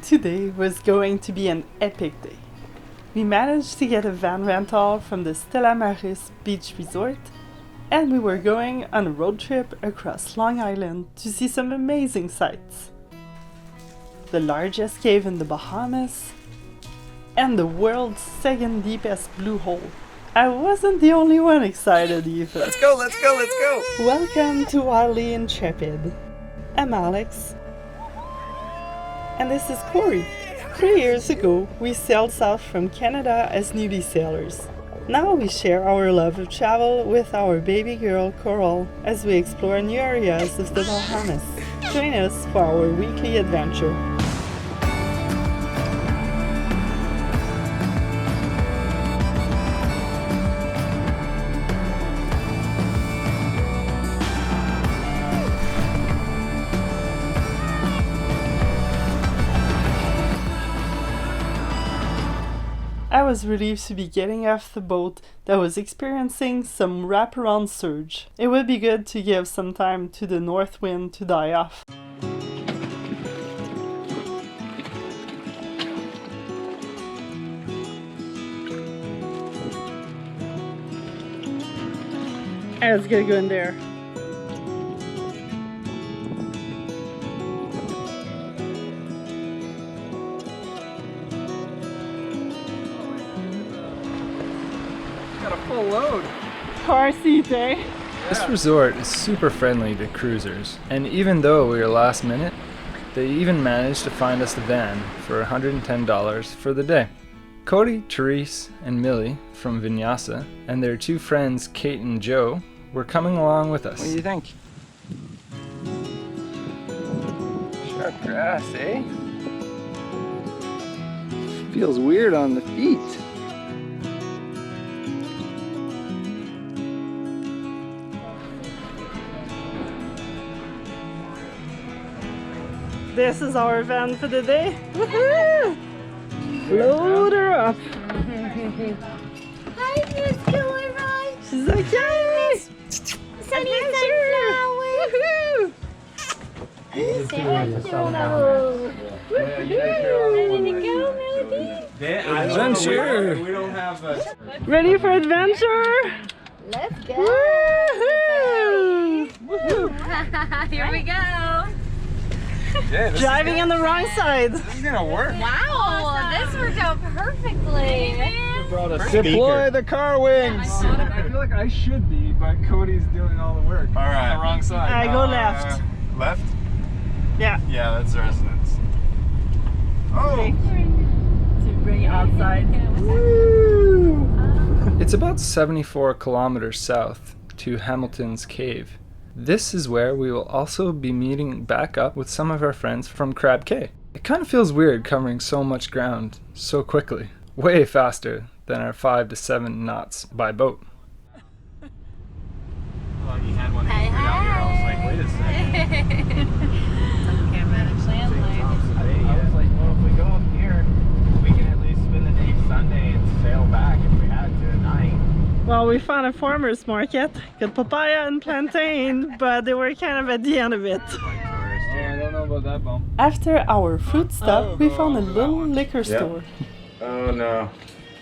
Today was going to be an epic day. We managed to get a van rental from the Stella Maris Beach Resort, and we were going on a road trip across Long Island to see some amazing sights. The largest cave in the Bahamas, and the world's second deepest blue hole. I wasn't the only one excited either. Let's go, let's go, let's go! Welcome to Wildly Intrepid. I'm Alex. And this is Corey. 3 years ago, we sailed south from Canada as newbie sailors. Now we share our love of travel with our baby girl Coral as we explore new areas of the Bahamas. Join us for our weekly adventure. I was relieved to be getting off the boat that was experiencing some wraparound surge. It would be good to give some time to the north wind to die off. I was gonna go in there. Full load. Car seat, eh? This resort is super friendly to cruisers, and even though we were last minute, they even managed to find us a van for $110 for the day. Cody, Therese, and Millie from Vinyasa and their two friends Kate and Joe were coming along with us. What do you think? Sharp grass, eh? Feels weird on the feet. This is our van for the day. Woohoo! Load her up. Hi, Miss Caroline. She's like, yay! Sunny sunflower. Woohoo! Say hi to Caroline. Ready to go, Melody? Adventure! We don't have a... Ready for adventure? Let's go. Woohoo! Woohoo! Here we go. Yeah, Driving on the wrong side. This is gonna work. Wow, this worked out perfectly. Deploy the car wings! I feel like I should be, but Cody's doing all the work. All right. On the wrong side. I go left. Left? Yeah. Yeah, that's the resonance. Oh! To bring it outside. It's about 74 kilometers south to Hamilton's Cave. This is where we will also be meeting back up with some of our friends from Crab Cay. It kind of feels weird covering so much ground so quickly, way faster than our 5 to 7 knots by boat. Well, you had one anchored out here. I was like, wait a second. Can't manage land life. I was like, well, if we go up here, we can at least spend the day Sunday and sail back if we had to at night. Well, we found a farmer's market, got papaya and plantain, but they were kind of at the end of it. I don't know about that bump. After our fruit stop, we found a little liquor store. Oh no.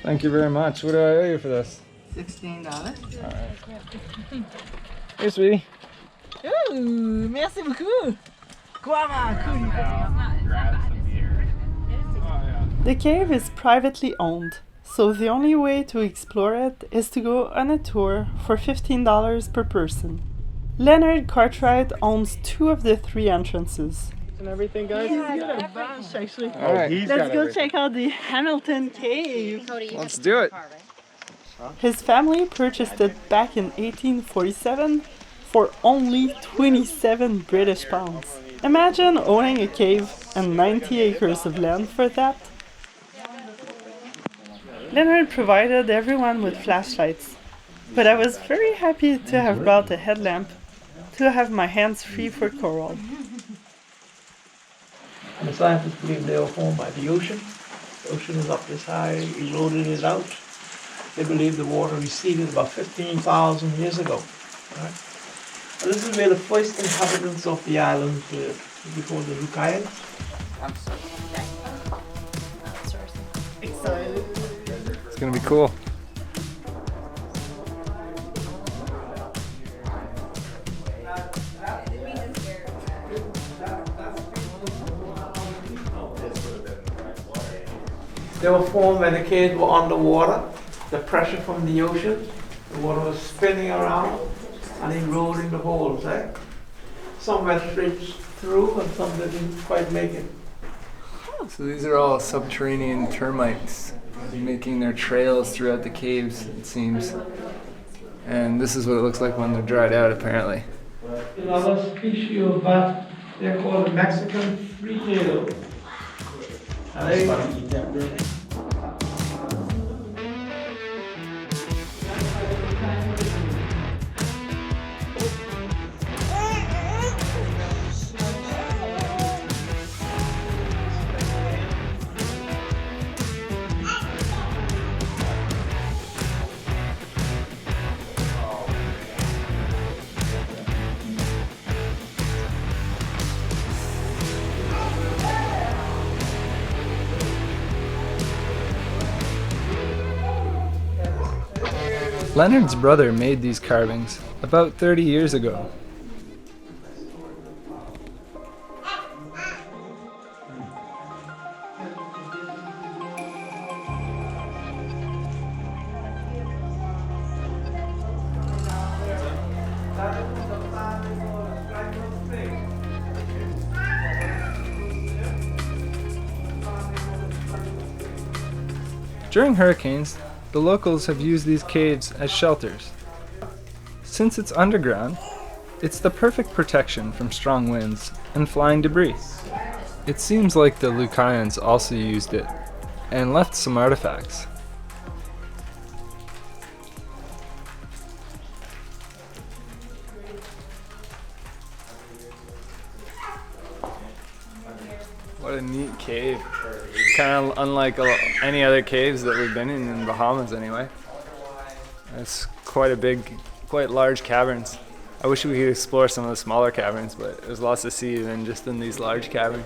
Thank you very much. What do I owe you for this? $16. Alright. Hey, sweetie. Ooh, merci beaucoup. Guava, cool. Grab some beer. Oh yeah. The cave is privately owned, so the only way to explore it is to go on a tour for $15 per person. Leonard Cartwright owns 2 of the 3 entrances. And everything, guys. Yeah, a bunch, actually. All right. Let's go check out the Hamilton Cave. Let's do it. His family purchased it back in 1847 for only 27 British pounds. Imagine owning a cave and 90 acres of land for that. Leonard provided everyone with flashlights, but I was very happy to have brought a headlamp to have my hands free for Coral. And the scientists believe they were formed by the ocean. The ocean is up this high, eroded it out. They believe the water receded about 15,000 years ago. Right? And this is where the first inhabitants of the island lived, before the Lucayans. It's gonna be cool. They were formed when the caves were underwater. The pressure from the ocean, the water was spinning around and eroding the holes. Some went straight through and some didn't quite make it. So these are all subterranean termites making their trails throughout the caves, it seems. And this is what it looks like when they're dried out, apparently. Another species of bat, they're called Mexican free-tailed. Leonard's brother made these carvings about 30 years ago. During hurricanes, the locals have used these caves as shelters. Since it's underground, it's the perfect protection from strong winds and flying debris. It seems like the Lucayans also used it and left some artifacts. What a neat cave. Kind of unlike any other caves that we've been in Bahamas anyway. It's quite large caverns. I wish we could explore some of the smaller caverns, but there's lots to see than just in these large caverns.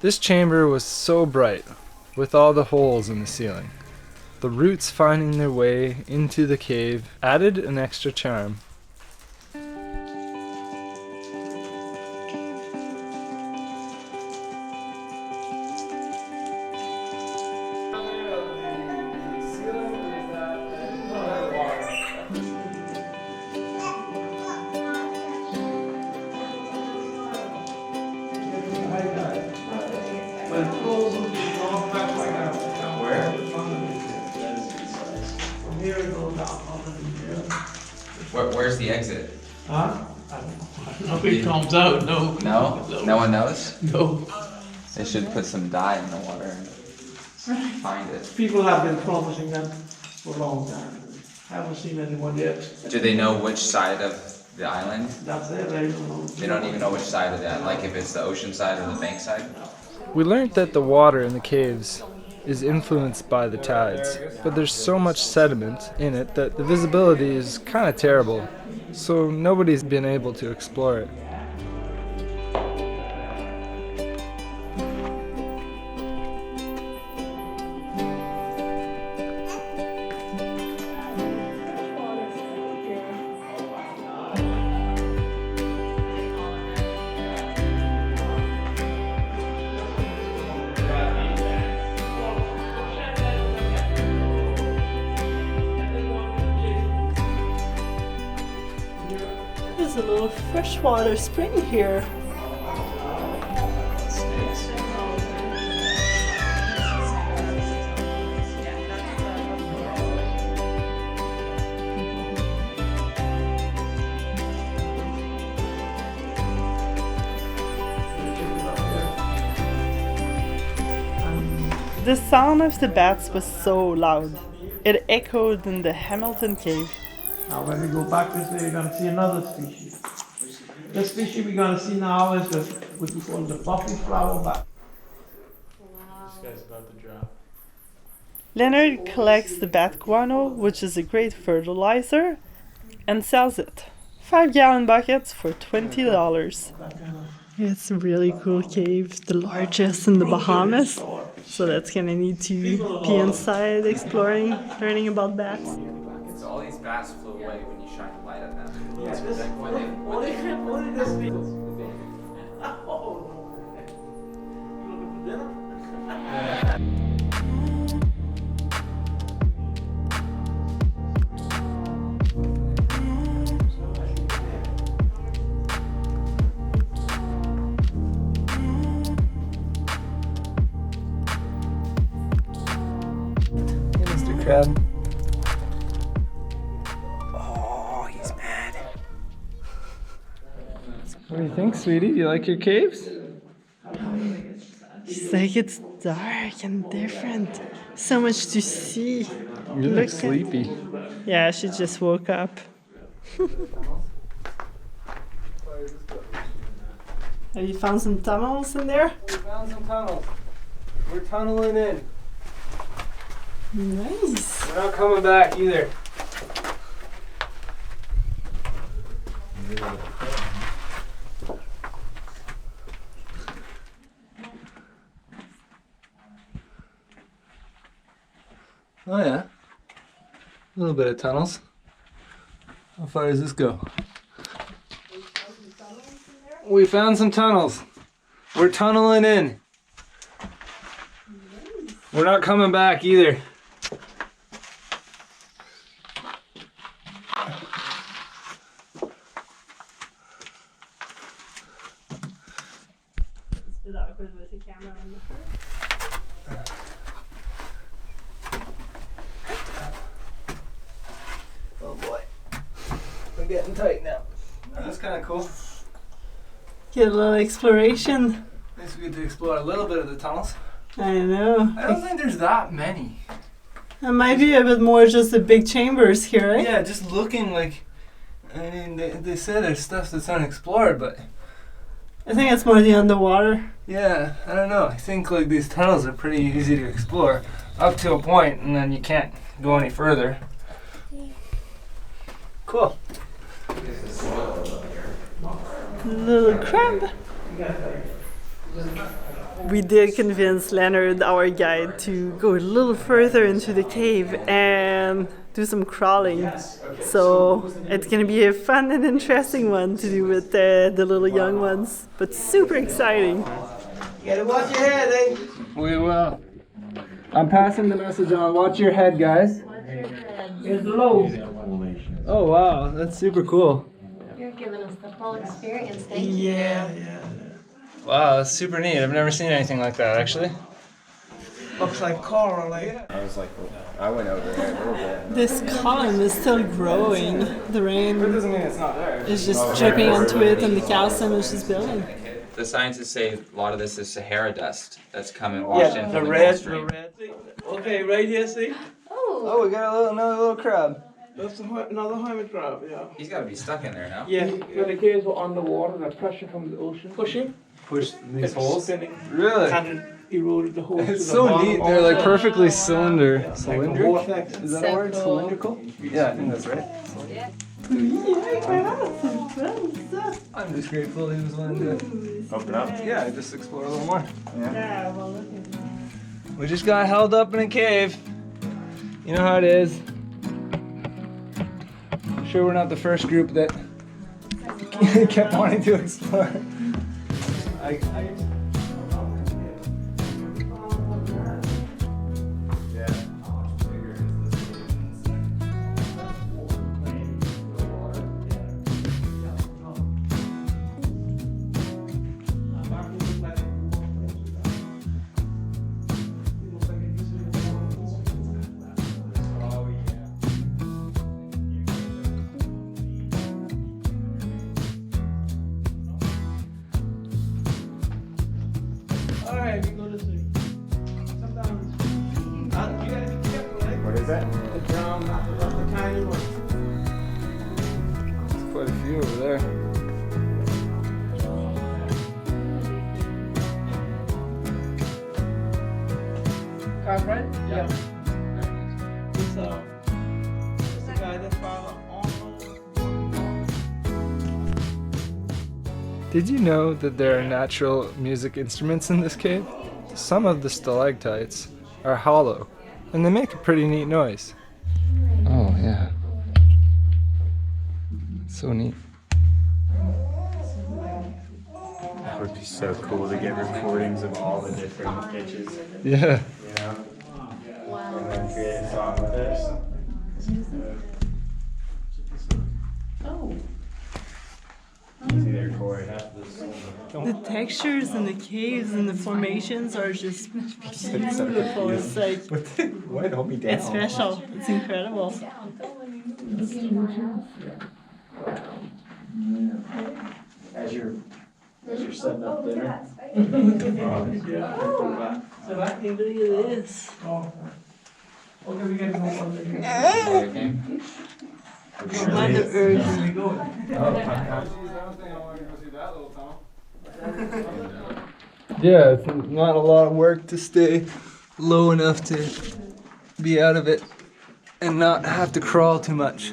This chamber was so bright, with all the holes in the ceiling. The roots finding their way into the cave added an extra charm. Where's the exit? Huh? I don't know if it comes out, no. No? No one knows? No. They should put some dye in the water and find it. People have been promising that for a long time. Haven't seen anyone yet. Do they know which side of the island? That's it, I don't know. They don't even know which side of the island, like if it's the ocean side or the bank side? We learned that the water in the caves is influenced by the tides, but there's so much sediment in it that the visibility is kind of terrible, so nobody's been able to explore it. There's a little freshwater spring here. The sound of the bats was so loud. It echoed in the Hamilton Cave. Now when we go back this way, we're going to see another species. The species we're going to see now is what we call the buffy flower bat. This guy's about to drop. Leonard collects the bat guano, which is a great fertilizer, and sells it. 5-gallon buckets for $20. That kind of It's a really cool cave, the largest in the Bahamas. So that's gonna need to be inside, exploring, learning about bats. So all these bats flow away when you shine a light at them. Hey, Mr. Crab. Oh, he's mad. What do you think, sweetie? Do you like your caves? She's like, it's dark and different. So much to see. You look sleepy. Yeah, she just woke up. Have you found some tunnels in there? We found some tunnels. We're tunneling in. Nice. We're not coming back either. Oh yeah. A little bit of tunnels. How far does this go? We found some tunnels. We're tunneling in. We're not coming back either. It's a bit awkward with the camera on the front. Oh boy. We're getting tight now. That's kind of cool. Get a little exploration. Nice we get to explore a little bit of the tunnels. I know. I don't think there's that many. It might be a bit more just the big chambers here, right? Yeah, just looking like, I mean, they say there's stuff that's unexplored, but I think it's more the underwater. yeah, I don't know. I think like these tunnels are pretty easy to explore up to a point, and then you can't go any further. Cool. Little crab. We did convince Leonard, our guide, to go a little further into the cave and do some crawling. So it's gonna be a fun and interesting one to do with the little young ones, but super exciting. You gotta watch your head, eh? We will. I'm passing the message on. Watch your head, guys. It's low. Oh wow, that's super cool. You're giving us the full experience, thank you. Yeah. Wow, that's super neat. I've never seen anything like that, actually. Looks like coral, eh? I was like, I went over there a little bit. This column is still growing. The rain Doesn't mean it's not there. is just dripping onto it and the calcium is just building. The scientists say a lot of this is Sahara dust that's come and washed in Yeah, from the the red, Gulf the Stream. red. Okay, right here, see? Oh, Oh, we got another little crab. That's another hermit crab, yeah. He's got to be stuck in there now. Yeah, when the caves were underwater, the pressure from the ocean pushing, Push these it's holes. spinning, Really? and it eroded the holes. It's to the so bottom neat. of They're the- like perfectly Like a cylindrical. vortex. Is that So a word? cool. Cylindrical? Yeah, I think that's right. I'm just grateful he was willing to. Open up. Yeah, just explore a little more. Yeah, well, look at that. We just got held up in a cave. You know how it is. I'm sure we're not the first group that kept wanting to explore. Alright, we go this way. Sometimes. You gotta be careful, right? What is that? The brown, the tiny one. There's quite a few over there. Carp, right? Yeah. This, the guy that found Arnold. Did you know that there are natural music instruments in this cave? Some of the stalactites are hollow, and they make a pretty neat noise. Oh yeah. So neat. That would be so cool to get recordings of all the different pitches. Yeah. You know? And then create a song with it. Oh. Easy there, Corey. The textures and the caves and the formations are just beautiful. It's like, What? Hold me down. it's special. It's incredible. As you're setting up dinner. Sebastian, look at this. Mother Earth. Yeah, it's not a lot of work to stay low enough to be out of it and not have to crawl too much.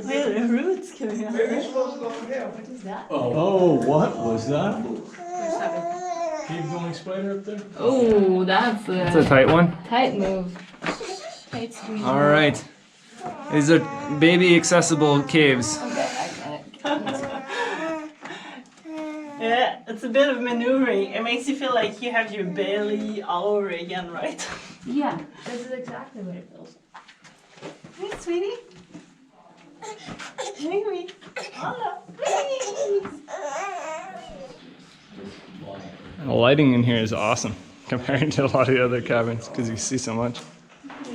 Yeah, the roots coming out. Oh, what was that? Keep going spider up there? Oh, that's It's a tight one. tight move. Tight squeeze. All right. These are baby accessible caves. Yeah, it's a bit of maneuvering. It makes you feel like you have your belly all over again, right? Yeah, this is exactly what it feels. Hey, sweetie. Hey, me. Hola. The lighting in here is awesome compared to a lot of the other cabins because you see so much.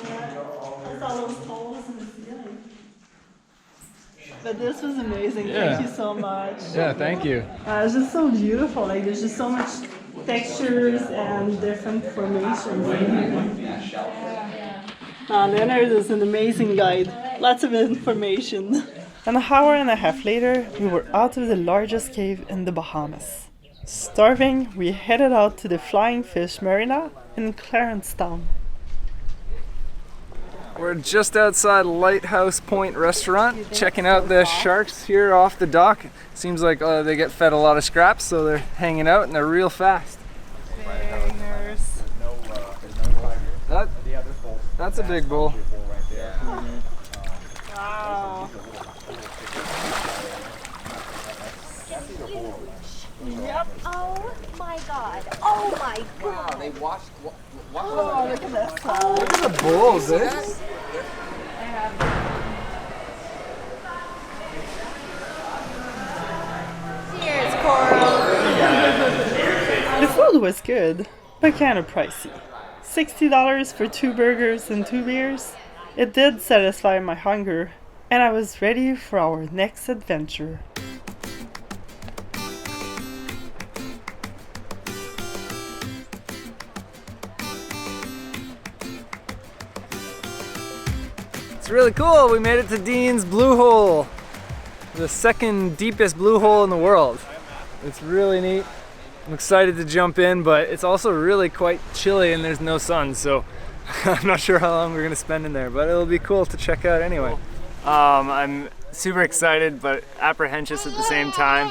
That's all those holes in the ceiling. But this was amazing. Yeah. Thank you so much. Yeah, thank you. It's just so beautiful. Like there's just so much textures and different formations. Leonard is an amazing guide. Lots of information. An hour and a half later, we were out of the largest cave in the Bahamas. Starving, we headed out to the Flying Fish Marina in Clarence Town. We're just outside Lighthouse Point Restaurant, checking out the sharks here off the dock. Seems like they get fed a lot of scraps, so they're hanging out and they're real fast. Bangers. That's a big bull. Wow. Yep. Oh my god. Oh my god. They watched. Oh, look at that. Look at the bulls, eh? Cheers, Coral. The food was good, but kind of pricey. $60 for 2 burgers and 2 beers. It did satisfy my hunger, and I was ready for our next adventure. It's really cool. We made it to Dean's Blue Hole, the second deepest blue hole in the world. It's really neat. I'm excited to jump in, but it's also really quite chilly and there's no sun, so I'm not sure how long we're gonna spend in there, but it'll be cool to check out anyway. I'm super excited, but apprehensive at the same time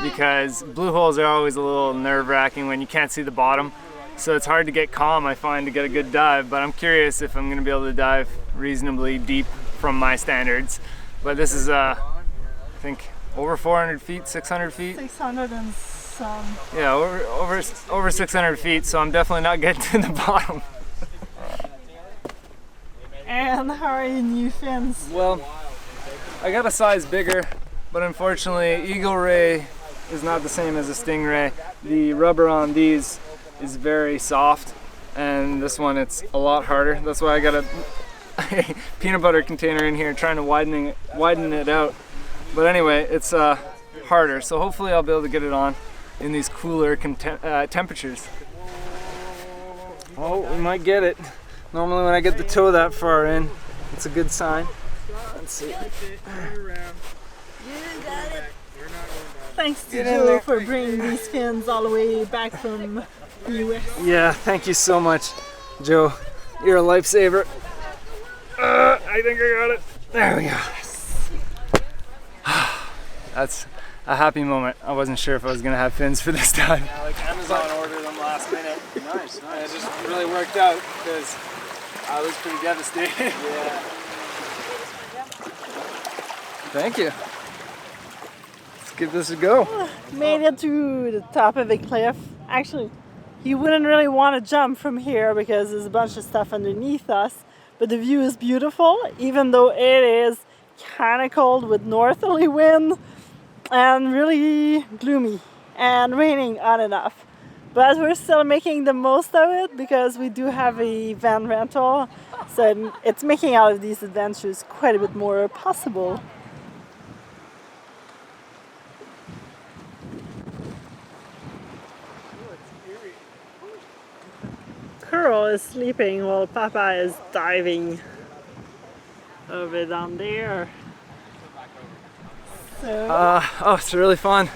because blue holes are always a little nerve-wracking when you can't see the bottom. So it's hard to get calm, I find, to get a good dive, but I'm curious if I'm gonna be able to dive reasonably deep from my standards. But this is, I think, over 400 feet, 600 feet? 600 and some. Yeah, over 600 feet, so I'm definitely not getting to the bottom. And how are your new fins? Well, I got a size bigger, but unfortunately, Eagle Ray is not the same as a Stingray. The rubber on these is very soft, and this one it's a lot harder. That's why I got a peanut butter container in here trying to widen it out. But anyway, it's harder, so hopefully I'll be able to get it on in these cooler temperatures. Oh, we might get it. Normally when I get the toe that far in, it's a good sign. Let's see. Thanks to Joe for bringing these fins all the way back from the US. Yeah, thank you so much, Joe. You're a lifesaver. I think I got it. There we go. That's a happy moment. I wasn't sure if I was gonna have fins for this time. Yeah, like Amazon ordered them last minute. Nice. And it just really worked out because I was pretty devastated. Yeah. Thank you. Let's give this a go. Made it to the top of the cliff. Actually, you wouldn't really want to jump from here because there's a bunch of stuff underneath us, but the view is beautiful, even though it is kind of cold with northerly wind and really gloomy and raining on and off. But we're still making the most of it because we do have a van rental, so it's making out of these adventures quite a bit more possible. Curl is sleeping while Papa is diving over down there. So Oh, it's really fun.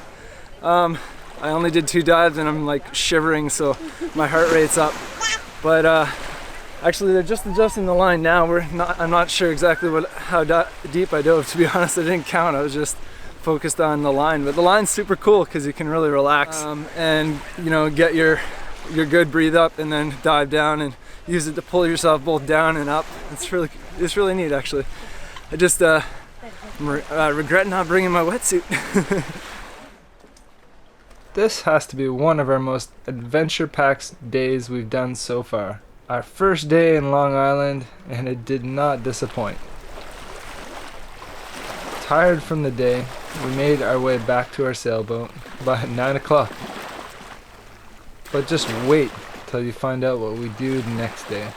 I only did 2 dives and I'm like shivering, so my heart rate's up. But actually, they're just adjusting the line now. I'm not sure exactly how deep I dove. To be honest, I didn't count. I was just focused on the line. But the line's super cool because you can really relax and get your good breathe up and then dive down and use it to pull yourself both down and up. It's really neat actually. I just regret not bringing my wetsuit. This has to be one of our most adventure-packed days we've done so far. Our first day in Long Island, and it did not disappoint. Tired from the day, we made our way back to our sailboat by 9 o'clock. But just wait till you find out what we do the next day.